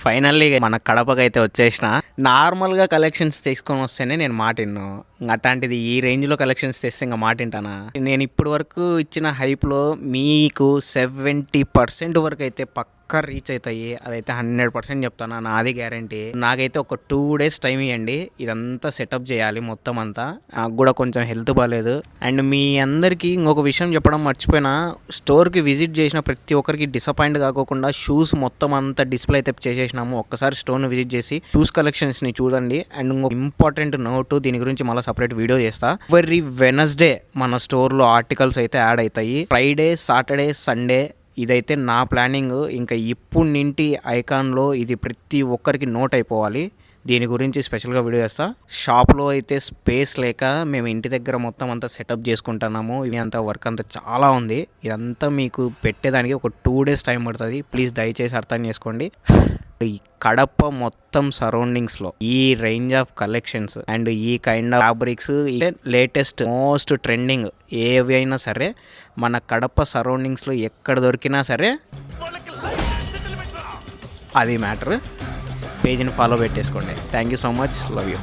Finally మన కడపకైతే వచ్చేసిన. నార్మల్గా కలెక్షన్స్ తీసుకొని వస్తేనే నేను మాట విన్ను, అట్లాంటిది ఈ రేంజ్లో కలెక్షన్స్ తెస్తే ఇంకా మాట వింటానా? నేను ఇప్పటి వరకు ఇచ్చిన హైప్లో మీకు 70% వరకు అయితే పక్కా రీచ్ అవుతాయి. అదైతే 100% చెప్తాను, నాది గ్యారంటీ. నాకైతే ఒక 2 days టైం ఇవ్వండి, ఇదంతా సెటప్ చేయాలి మొత్తం అంతా. నాకు కూడా కొంచెం హెల్త్ బాగాలేదు. అండ్ మీ అందరికీ ఇంకొక విషయం చెప్పడం మర్చిపోయినా, స్టోర్కి విజిట్ చేసిన ప్రతి ఒక్కరికి డిసప్పాయింట్ కాకోకుండా షూస్ మొత్తం అంతా డిస్ప్లే అయితే చేసేసినాము. ఒక్కసారి స్టోర్ని విజిట్ చేసి షూస్ కలెక్షన్స్ని చూడండి. అండ్ ఇంకొక ఇంపార్టెంట్ నోటు, దీని గురించి మళ్ళీ సపరేట్ వీడియో చేస్తా. ఎవ్రీ వెనస్డే మన స్టోర్లో ఆర్టికల్స్ అయితే యాడ్ అవుతాయి. ఫ్రైడే, సాటర్డే, సండే ఇదైతే నా ప్లానింగ్. ఇంకా ఇప్పుడు నింటి ఐకాన్లో ఇది ప్రతి ఒక్కరికి నోట్ అయిపోవాలి. దీని గురించి స్పెషల్గా వీడియో చేస్తా. షాప్లో అయితే స్పేస్ లేక మేము ఇంటి దగ్గర మొత్తం అంతా సెటప్ చేసుకుంటున్నాము. ఇది అంతా వర్క్ అంతా చాలా ఉంది. ఇదంతా మీకు పెట్టేదానికి ఒక 2 days టైం పడుతుంది. ప్లీజ్ దయచేసి అర్థం చేసుకోండి. ఈ కడప మొత్తం సరౌండింగ్స్లో ఈ రేంజ్ ఆఫ్ కలెక్షన్స్ అండ్ ఈ kind of fabrics, latest most trending ఏవి అయినా సరే మన కడప సరౌండింగ్స్లో ఎక్కడ దొరికినా సరే అది మ్యాటర్. పేజ్ని ఫాలో పెట్టేసుకోండి. Thank you so much, love you.